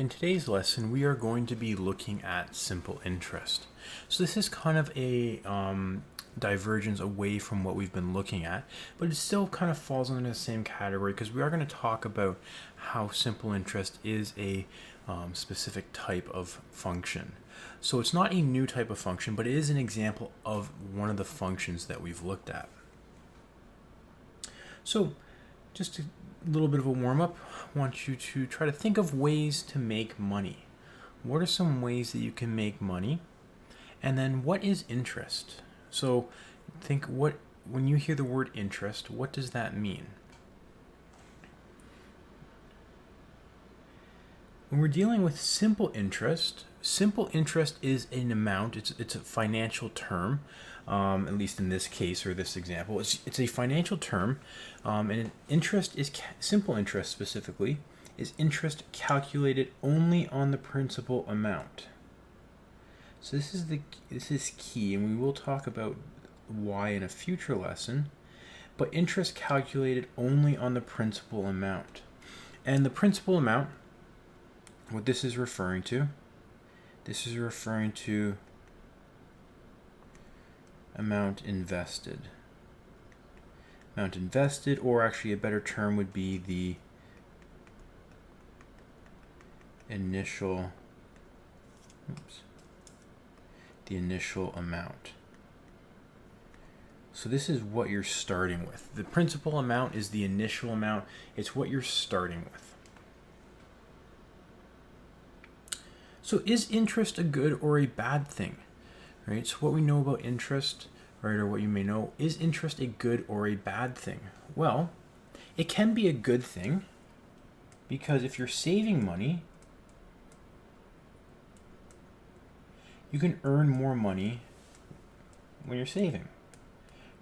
In today's lesson, we are going to be looking at simple interest. So this is kind of a divergence away from what we've been looking at, but it still kind of falls under the same category because we are going to talk about how simple interest is a specific type of function. So it's not a new type of function, but it is an example of one of the functions that we've looked at. So just a little bit of a warm-up. I want you to try to think of ways to make money. What are some ways that you can make money? And then what is interest? So think when you hear the word interest, what does that mean? When we're dealing with simple interest is an amount, it's a financial term, at least in this case or this example. It's a financial term, and interest is, simple interest specifically, is interest calculated only on the principal amount. So this is key, and we will talk about why in a future lesson, but interest calculated only on the principal amount. And the principal amount, what this is referring to amount invested. Amount invested, or actually a better term would be the initial amount. So this is what you're starting with. The principal amount is the initial amount. It's what you're starting with. So is interest a good or a bad thing? Right? So what we know about interest, right, or what you may know, is interest a good or a bad thing? Well, it can be a good thing because if you're saving money, you can earn more money when you're saving.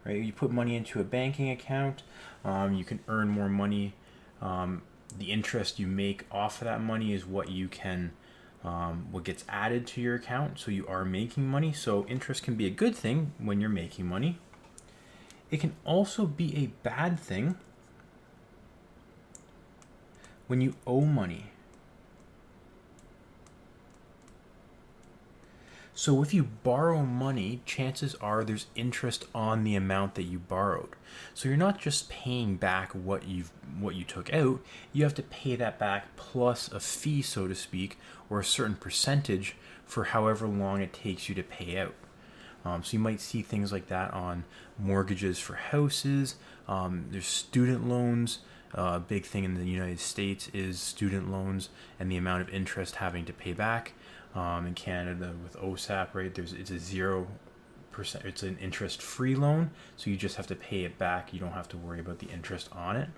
Right? You put money into a banking account, you can earn more money. The interest you make off of that money is what you can what gets added to your account, so you are making money. So interest can be a good thing when you're making money. It can also be a bad thing when you owe money. So if you borrow money, chances are there's interest on the amount that you borrowed. So you're not just paying back what you took out, you have to pay that back plus a fee, so to speak, or a certain percentage for however long it takes you to pay out. So you might see things like that on mortgages for houses. There's student loans. A big thing in the United States is student loans and the amount of interest having to pay back. In Canada with OSAP, right, it's a 0%, it's an interest-free loan, so you just have to pay it back. You don't have to worry about the interest on it.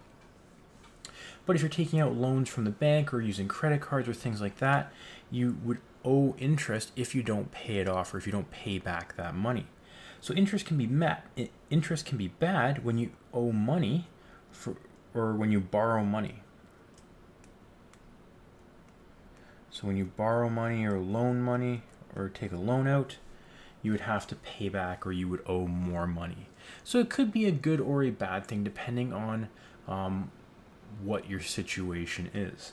But if you're taking out loans from the bank or using credit cards or things like that, you would owe interest if you don't pay it off or if you don't pay back that money. So interest can be bad when you owe money or when you borrow money. So when you borrow money or loan money or take a loan out, you would have to pay back or you would owe more money. So it could be a good or a bad thing depending on what your situation is.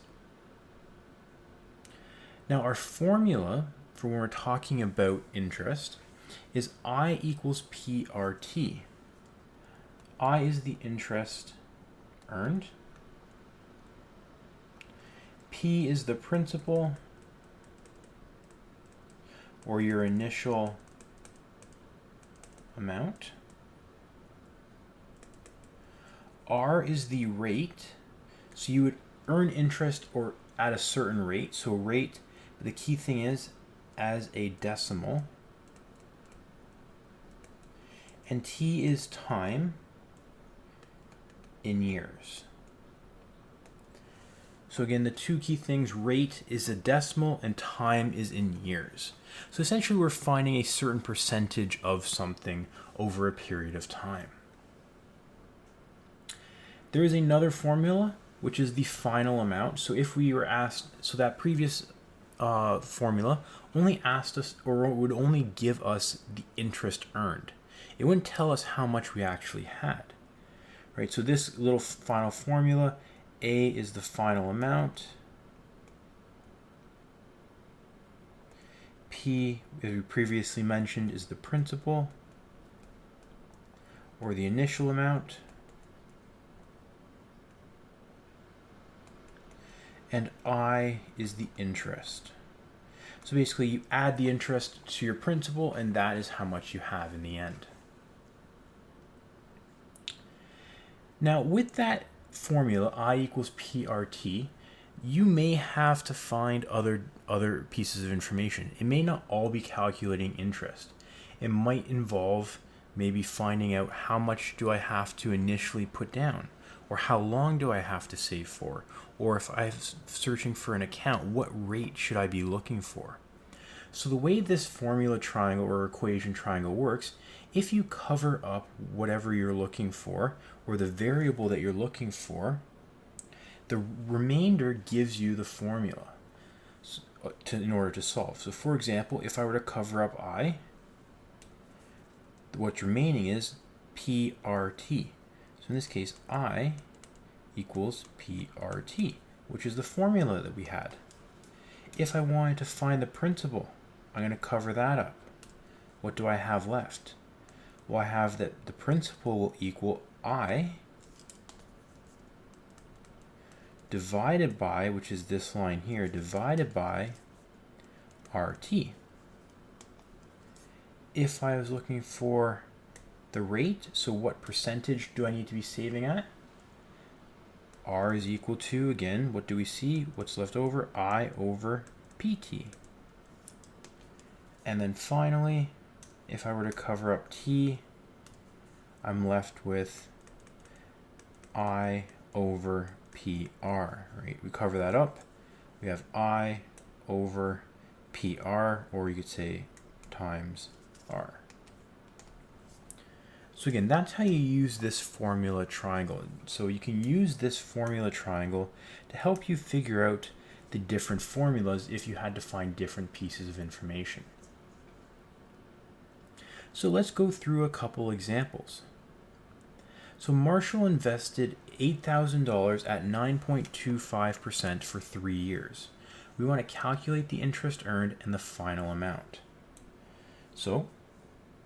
Now our formula for when we're talking about interest is I equals PRT. I is the interest earned. P is the principal, or your initial amount. R is the rate. So you would earn interest or at a certain rate. So rate, the key thing is as a decimal. And T is time in years. So again, the two key things, rate is a decimal and time is in years. So essentially we're finding a certain percentage of something over a period of time. There is another formula, which is the final amount. So if we were asked, so that previous formula only asked us, or would only give us the interest earned. It wouldn't tell us how much we actually had. Right? So this little final formula, A is the final amount, P, as we previously mentioned, is the principal or the initial amount. And I is the interest. So basically you add the interest to your principal and that is how much you have in the end. Now with that formula, I equals PRT, you may have to find other pieces of information. It may not all be calculating interest. It might involve maybe finding out how much do I have to initially put down, or how long do I have to save for, or if I'm searching for an account, what rate should I be looking for? So the way this formula triangle or equation triangle works, if you cover up whatever you're looking for, or the variable that you're looking for, the remainder gives you the formula in order to solve. So for example, if I were to cover up I, what's remaining is PRT. So in this case, I equals PRT, which is the formula that we had. If I wanted to find the principal, I'm going to cover that up. What do I have left? Well, I have that the principal will equal I divided by, which is this line here, divided by RT. If I was looking for the rate, so what percentage do I need to be saving at? R is equal to, again, what do we see? What's left over? I over PT. And then finally, if I were to cover up T, I'm left with I over PR, right? We cover that up. We have I over PR, or you could say times R. So again, that's how you use this formula triangle. So you can use this formula triangle to help you figure out the different formulas if you had to find different pieces of information. So let's go through a couple examples. So Marshall invested $8,000 at 9.25% for 3 years. We want to calculate the interest earned and the final amount. So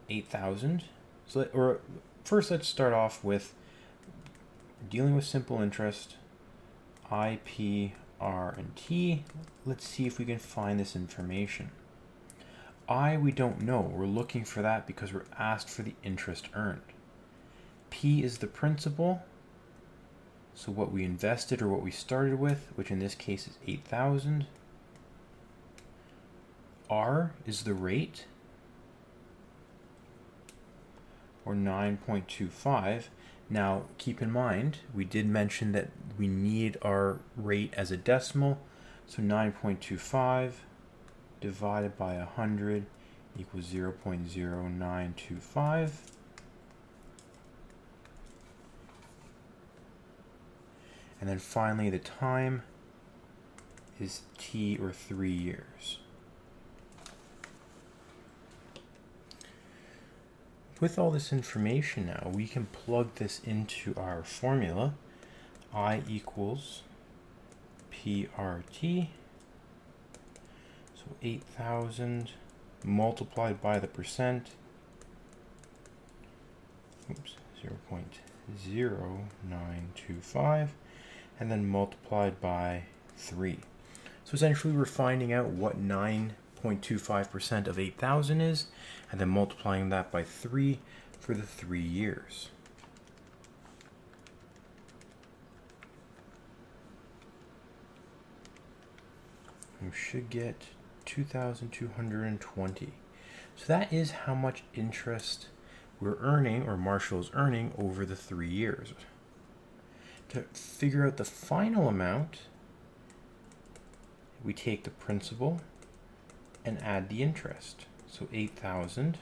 8,000. First let's start off with dealing with simple interest, I, P, R, and T. Let's see if we can find this information. I, we don't know. We're looking for that because we're asked for the interest earned. P is the principal, so what we invested or what we started with, which in this case is 8,000. R is the rate, or 9.25. Now keep in mind, we did mention that we need our rate as a decimal, so 9.25 divided by 100 equals 0.0925. And then finally the time is T, or 3 years. With all this information now, we can plug this into our formula. I equals PRT. So 8,000 multiplied by the percent. Oops, 0.0925. And then multiplied by 3. So essentially we're finding out what 9.25% of 8,000 is, and then multiplying that by 3 for the 3 years. We should get 2,220. So that is how much interest we're earning, or Marshall's earning, over the 3 years. To figure out the final amount, we take the principal and add the interest. So 8,000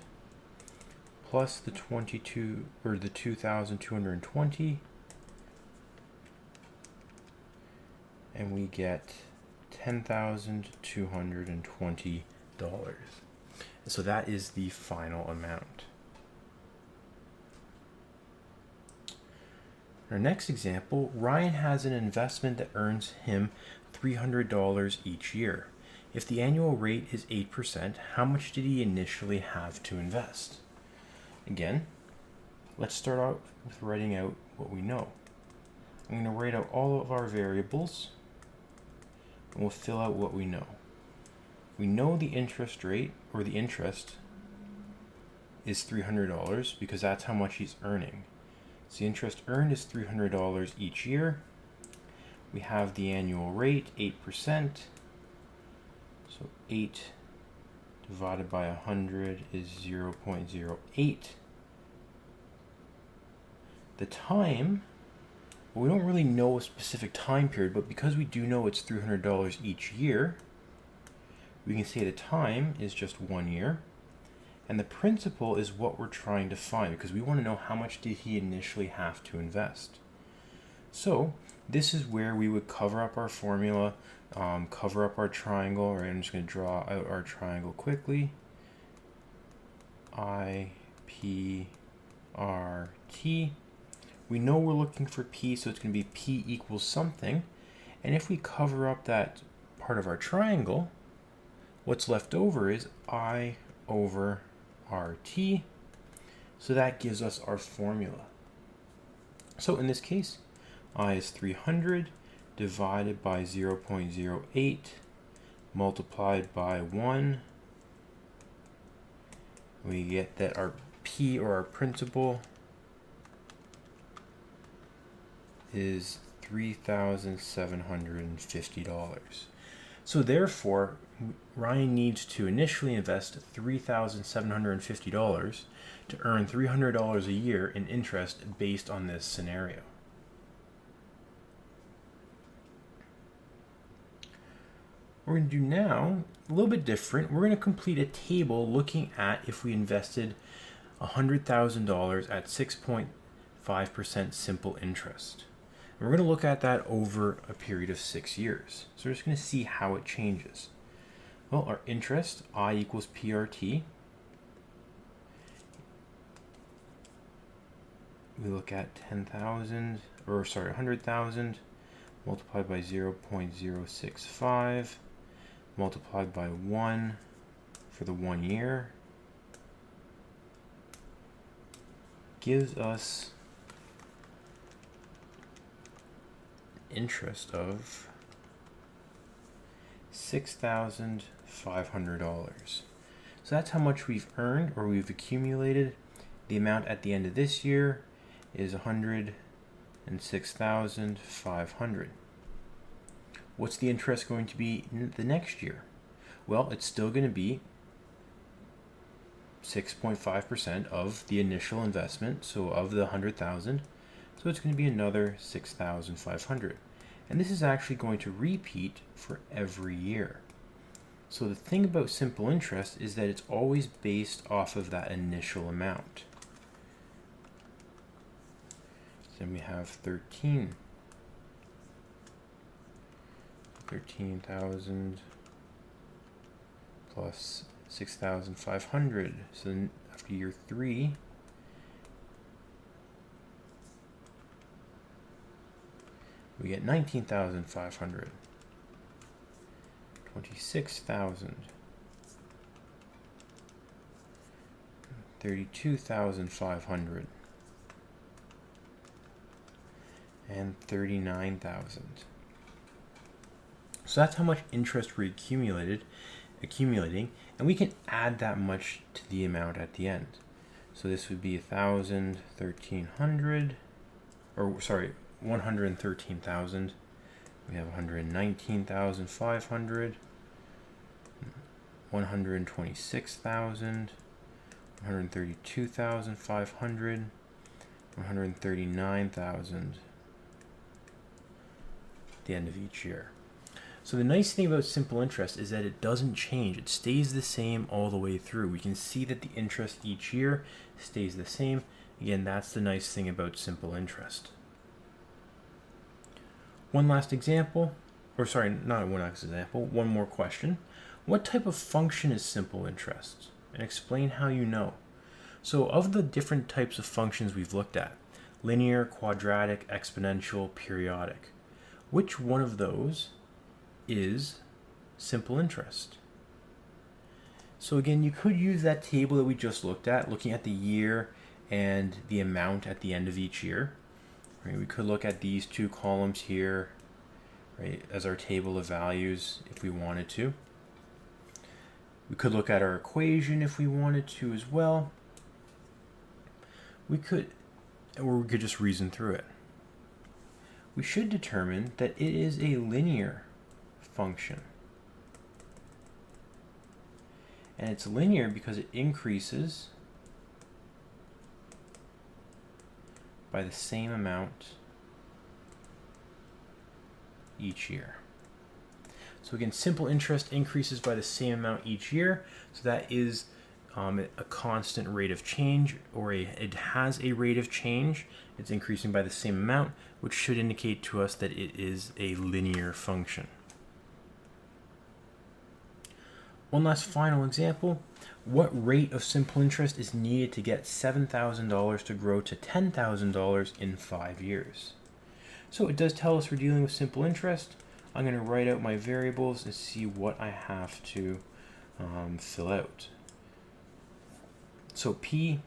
plus the 2,220, and we get $10,220. So that is the final amount. Our next example, Ryan has an investment that earns him $300 each year. If the annual rate is 8%, how much did he initially have to invest? Again, let's start out with writing out what we know. I'm going to write out all of our variables, and we'll fill out what we know. We know the interest rate, or the interest, is $300 because that's how much he's earning. So the interest earned is $300 each year. We have the annual rate, 8%. So 8 divided by 100 is 0.08. The time, well, we don't really know a specific time period, but because we do know it's $300 each year, we can say the time is just 1 year. And the principal is what we're trying to find because we want to know how much did he initially have to invest. So this is where we would cover up our formula, cover up our triangle. Right, I'm just going to draw out our triangle quickly. I, P, R, T. We know we're looking for P, so it's going to be P equals something. And if we cover up that part of our triangle, what's left over is I over RT. So that gives us our formula. So in this case, I is 300 divided by 0.08 multiplied by 1. We get that our P, or our principal, is $3,750. So therefore, Ryan needs to initially invest $3,750 to earn $300 a year in interest based on this scenario. What we're going to do now, a little bit different. We're going to complete a table looking at if we invested $100,000 at 6.5% simple interest. And we're going to look at that over a period of 6 years. So we're just going to see how it changes. Well, our interest, I equals PRT. We look at 100,000 multiplied by 0.065 multiplied by 1 for the 1 year gives us interest of $6,500. So that's how much we've earned, or we've accumulated. The amount at the end of this year is $106,500. What's the interest going to be the next year? Well, it's still going to be 6.5% of the initial investment, so of the 100,000. So it's going to be another 6,500. And this is actually going to repeat for every year. So the thing about simple interest is that it's always based off of that initial amount. So then we have 13,000 plus 6,500. So then after year 3, we get 19,500, 26,000, 32,500, and 39,000. So that's how much interest we're accumulating, and we can add that much to the amount at the end. So this would be 113,000, or sorry, 113,000. We have 119,500, 126,000, 132,500, 139,000 at the end of each year. So the nice thing about simple interest is that it doesn't change. It stays the same all the way through. We can see that the interest each year stays the same. Again, that's the nice thing about simple interest. One last example, or sorry, not one last example, one more question. What type of function is simple interest? And explain how you know. So of the different types of functions we've looked at, linear, quadratic, exponential, periodic, which one of those is simple interest. So again, you could use that table that we just looked at, looking at the year and the amount at the end of each year. Right? We could look at these two columns here, right, as our table of values if we wanted to. We could look at our equation if we wanted to as well. Or we could just reason through it. We should determine that it is a linear function. And it's linear because it increases by the same amount each year. So again, simple interest increases by the same amount each year. So that is a constant rate of change, or it has a rate of change. It's increasing by the same amount, which should indicate to us that it is a linear function. One last final example. What rate of simple interest is needed to get $7,000 to grow to $10,000 in 5 years? So it does tell us we're dealing with simple interest. I'm going to write out my variables and see what I have to fill out. So P,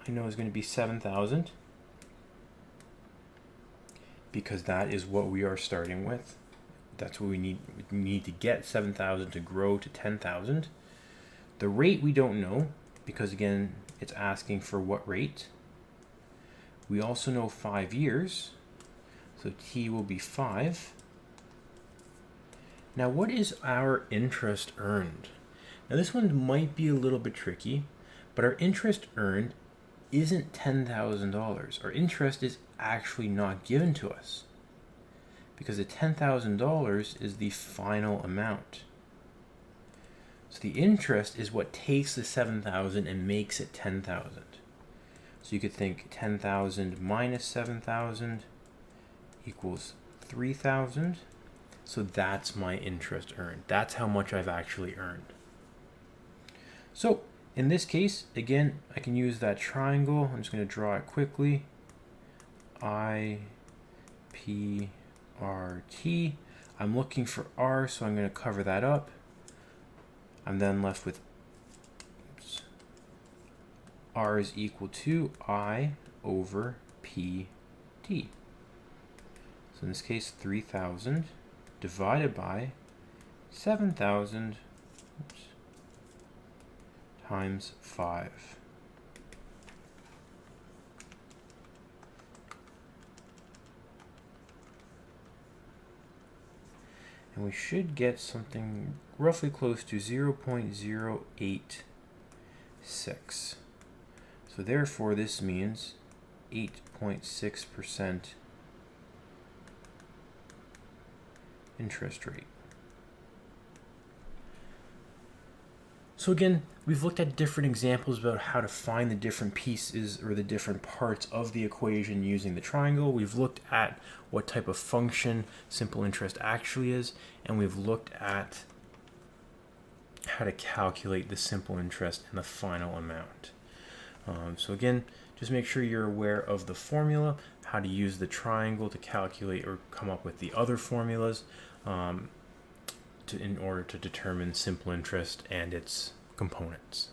I know, is going to be 7,000 because that is what we are starting with. That's what we need. We need to get 7,000 to grow to 10,000. The rate we don't know because, again, it's asking for what rate. We also know 5 years, so T will be 5. Now, what is our interest earned? Now, this one might be a little bit tricky, but our interest earned isn't $10,000. Our interest is actually not given to us because the $10,000 is the final amount. So the interest is what takes the 7,000 and makes it 10,000. So you could think 10,000 minus 7,000 equals 3,000. So that's my interest earned. That's how much I've actually earned. So in this case, again, I can use that triangle. I'm just going to draw it quickly. I, P, R, T. I'm looking for R, so I'm going to cover that up. I'm then left with R is equal to I over P, T. So in this case, 3,000 divided by 7,000 times 5. And we should get something roughly close to 0.086. So therefore, this means 8.6% interest rate. So again, we've looked at different examples about how to find the different pieces or the different parts of the equation using the triangle. We've looked at what type of function simple interest actually is, and we've looked at how to calculate the simple interest and the final amount. So again, just make sure you're aware of the formula, how to use the triangle to calculate or come up with the other formulas in order to determine simple interest and its components.